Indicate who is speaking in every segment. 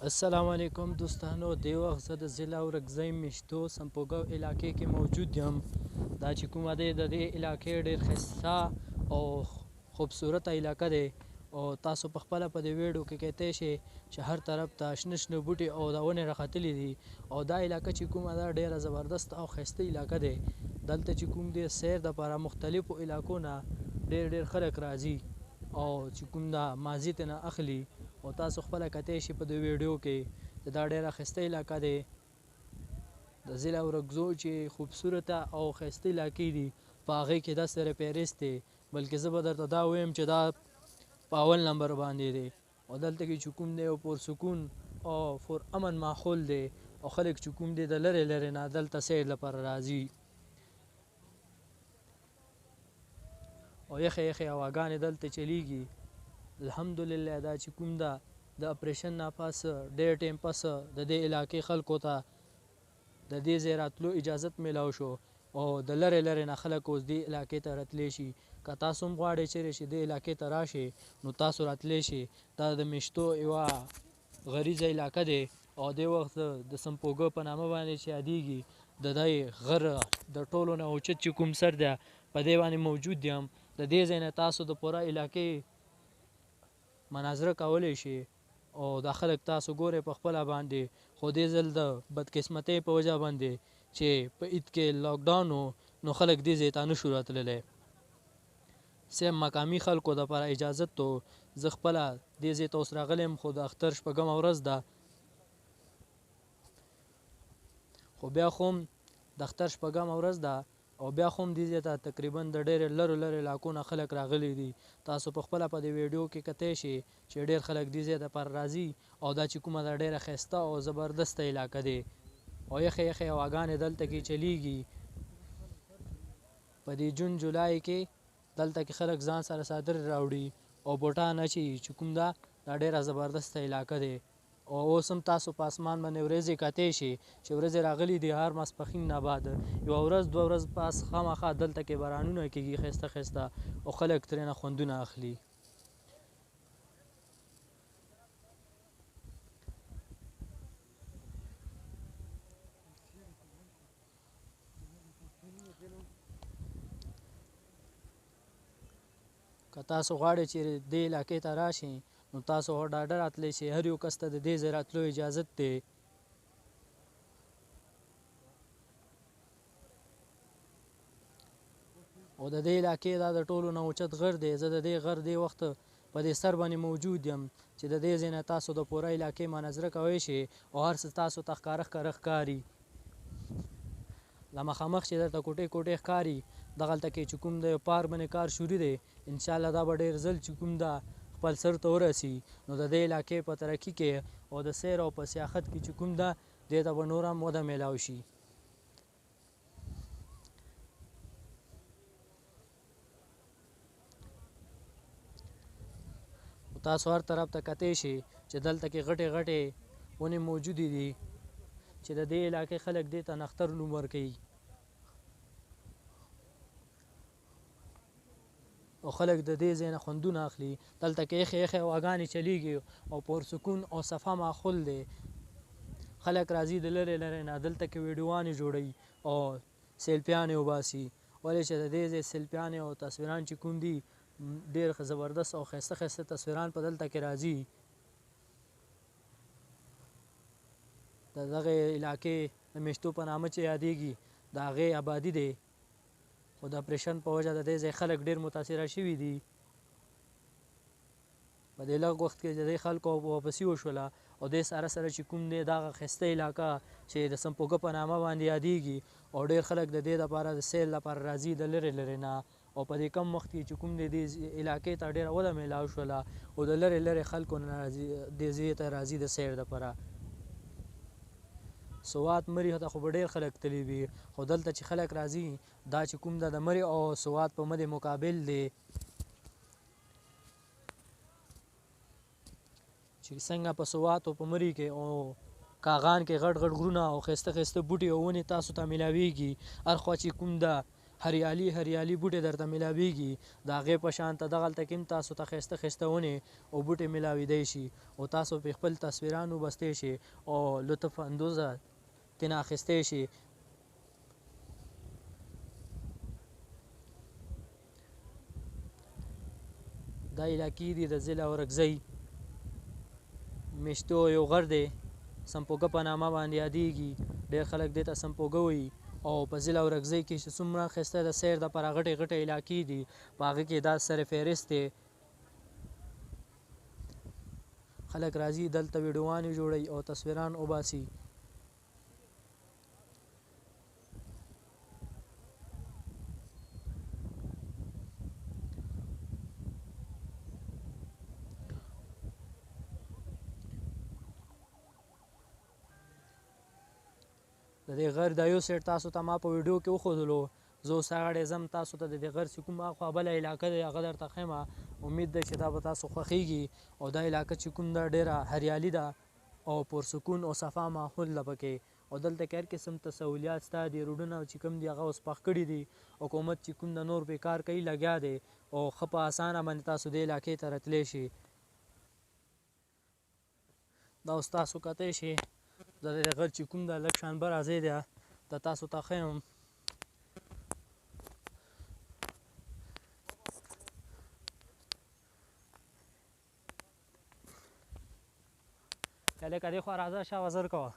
Speaker 1: السلام علیکم دوستانو. دی وخت زه د ضلع اورکزۍ میشتو سمپوګو علاقې کې موجود یم. دا چې کومه دی د دې علاقې ډېر ښایسته او خوبصورته علاقه دی او تاسو په خپله په دې ویډیو کې کتلی شئ چې هر طرف ته شنه شنه بوټي او دا ونې راختلي دي او دا علاقه چې کومه ده ډېره زبردست او ښایسته علاقه دی. دلته چې کوم دی سیر دپاره مختلفو علاقو نه ډېر خلک راځي او چې کوم دا ماضي ترې اخلي او تاسو خپله کتلی شئ په دې ویډیو کې چې دا ډېره ښایسته علاقه دی. د ضلع اورکزو چې خوبصورته او ښایسته علاقې دي په هغې کې دا سره فهرست دی، بلکې زه به درته دا ویم چې دا په اول نمبر باندې دی او دلته کې چې کوم دی یو پرسکون او پرامن ماحول دی او خلک چې کوم دی د لرې نه دلته سیر لپاره راځي او یخې هواګانې دلته چلیږي. الحمدلله دا چې کوم ده د اپریشن نه پس ډېر ټایم پس د دې علاقې خلکو ته د دې ځای راتلو اجازت میلاو شو او د لرې نه خلک اوس دې علاقې ته راتلی شي. که تاسو هم غواړئ چیرې چې دې علاقې ته راشئ نو تاسو راتلی شئ. دا د میشتو یوه غریزه علاقه دی او دې وخت د سمپوګو په نامه باندې چې یادیږي. د دې غره د ټولو نه اوچت چې کوم سر دی په دې باندې موجود یم. د دې ځای نه تاسو د پوره علاقې مناظره کولی شي او دا خلک تاسو ګورئ په خپله باندې. خو دې ځل د بدقسمتۍ په وجه باندې چې په عید کې لاکډاون و نو خلک دې ځای ته نشو راتللی. صرف مقامي خلکو دپاره اجازت و. زه خپله دې ځای ته اوس راغلی یم خو د اختر شپږمه ورځ ده خو بیا خو هم د اختر شپږمه ورځ ده او بیا خو هم دې ځای ته تقریبا د ډېرې لرو علاقو نه خلک راغلي دي. تاسو په خپله په دې ویډیو کې کتی شئ چې ډېر خلک دې ځای دپاره راځي او دا چې کومه ده ډېره ښایسته او زبردسته علاقه دی او یخې هواګانې دلته کې چلیږي. په دې جون جولای کې دلته کې خلک ځان سره څادر راوړي او بوټان اچوي چې کوم ده دا ډېره زبردسته علاقه دی او اوس هم تاسو په اسمان باندې ورېځې کتی شئ چې ورځې راغلي دي. هر ماسپښین نه بعد یوه ورځ دوه ورځ پس خامخا دلته کې بارانونه کېږي ښایسته او خلک ترېنه خوندونه اخلي. که تاسو غواړئ چې دې علاقې ته راشئ نو تاسو ډاډه راتلی شئ. هر یو کس ته د دې ځای راتلو اجازت دی. او د دې علاقې دا د ټولو نه اوچت غر دی. زه د دې غر دې وخت په دې سر باندې موجود یم چې د دې ځای نه تاسو د پوره علاقې مناظره کولی شئ او هر څه تاسو ته ښکاره ښکاري. له مخامخ چې درته کوټې ښکاري دغلته کې چې کوم د پارک باندې کار شروع دی. انشاءالله دا به ډېر ژر چې کوم ده خپل سر ته ورسي نو د دې علاقې په ترقي کې او د سیر او په سیاحت کې چې کوم ده دې ته به نور هم وده میلاو شي. تاسو هر طرف ته کتی شئ چې دلته کې غټې ونې موجودې دي چې د دې علاقې خلک دې ته نښتر نوم ورکوي او خلک د دې ځای نه خوندونه اخلي. دلته کې یخې هواګانې چلیږي او پرسکون او صفا ماحول دی. خلک راځي د لرې نه دلته کې ویډیوانې جوړوي او سیلفیانې وباسي ولې چې د دې ځای سیلفیانې او تصویران چې کوم دي ډېر زبردست او ښایسته تصویران په دلته کې راځي. د دغې علاقې د میشتو په نامه چې یادیږي د هغې آبادي دی خو د اپریشن په وجه د دې ځای خلک ډېر متاثره شوي دي. په دې لږ وخت کې د دې خلکو واپسي وشوله او دې سره چې کوم دی دغه ښایسته علاقه چې د سمپوګه په نامه باندې یادیږي او ډېر خلک د دې دپاره د سیل لپاره راځي د لرې نه او په دې کم وخت کې چې کوم دی دې علاقې ته ډېره وده میلاو شوله او د لرې خلکو نه دې ځای ته راځي د سیر دپاره. سوات مري ته خو به ډېر خلک تللی وي خو دلته چې خلک راځي دا چې کوم ده د مري او سوات په مدې مقابل دی چې څنګه په سوات او په مري کې او کاغان کې غټ غرونه او ښایسته بوټي او ونې تاسو ته میلاویږي. هر خوا چې کوم ده هریالي هریالي بوټي درته میلاویږي د هغې په شان ته دغلته کې هم تاسو ته ښایسته ښایسته ونې او بوټي میلاویدی شي او تاسو پرې خپل تصویران وبستی شي او لطف اندوزه ترېنه اخیستی شي. دا علاقې دي د ضلع اورکزۍ میشتو یو غر دی سمپوګه په نامه باندې یادیږي ډېر خلک دې ته سمپوګه وایي او په ضلع اورکزۍ کې چې څومره ښایسته د سیر دپاره غټې غټې علاقې دي په هغې کې دا سر فهرست دی. خلک راځي دلته ویډیوانې جوړوي او تصویران وباسي. د دې غر دا یو سیټ تاسو ته ما په ویډیو کې وښودلو زه اوس هغه ځم تاسو ته د دې غر چې کوم اخوا بله علاقه دی هغه درته ښیم. امید دی چې دا به تاسو خوښیږي او دا علاقه چې کوم ده ډېره هریالي ده او پرسکون او صفا ماحول ده پکې او دلته کې هر قسم ته سهولیات شته دي. روډونه چې کوم دي هغه اوس پاخ کړي دي حکومت چې کوم د نور پې کار کوي لګیا دی او ښه په اسانه باندې تاسو دې علاقې ته راتلی شي. دا اوس تاسو کتی شئ د دې غر چې کوم ده لږ شان بره ځای دی دا تاسو ته ښیم. لکه دې خوا راځه شا وزر کوه.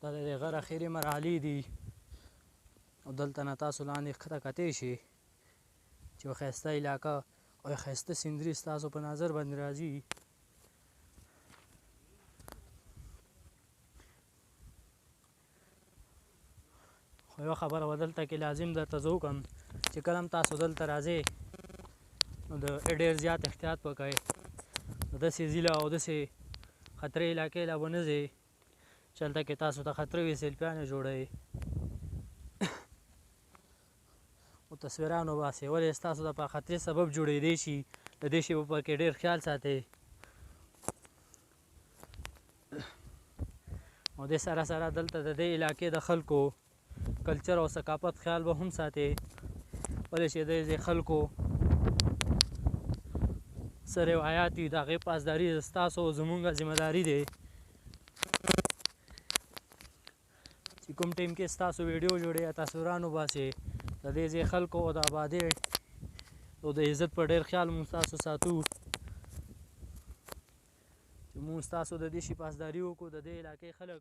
Speaker 1: دا د دې غر اخري مرحلې دي او دلته نه تاسو لاندې ښکته کتی شئ چې یو ښایسته علاقه او یو ښایسته سیندري ستاسو په نظر باندې راځي. خو یوه خبره به دلته کې لازم درته زه وکړم چې کله هم تاسو دلته راځئ نو د ډېر زیات احتیاط به کوئ. د داسې ضلع او داسې خطرې علاقې له به نه ځئ چې هلته کې تاسو ته خطره وي سیلفیانې جوړوي او تصویران وباسئ ولې ستاسو دپاره خطرې سبب جوړېدی شي. د دې شي به پکې ډېر خیال ساتئ او دې سره سره دلته د دې علاقې د خلکو کلچر او ثقافت خیال به هم ساتئ ولې چې د دې خلکو څه روایات دي د هغې پاسداري ستاسو او زموږ ذمهداري دی چې کوم ټیم کې ستاسو ویډیو جوړئ یا تصویران وباسئ د دې ځای خلکو او د آبادۍ او د عزت په ډېر خیال مونږ ستاسو ساتو چې مونږ ستاسو د دې شي پاسداري وکړو. د دې علاقې خلک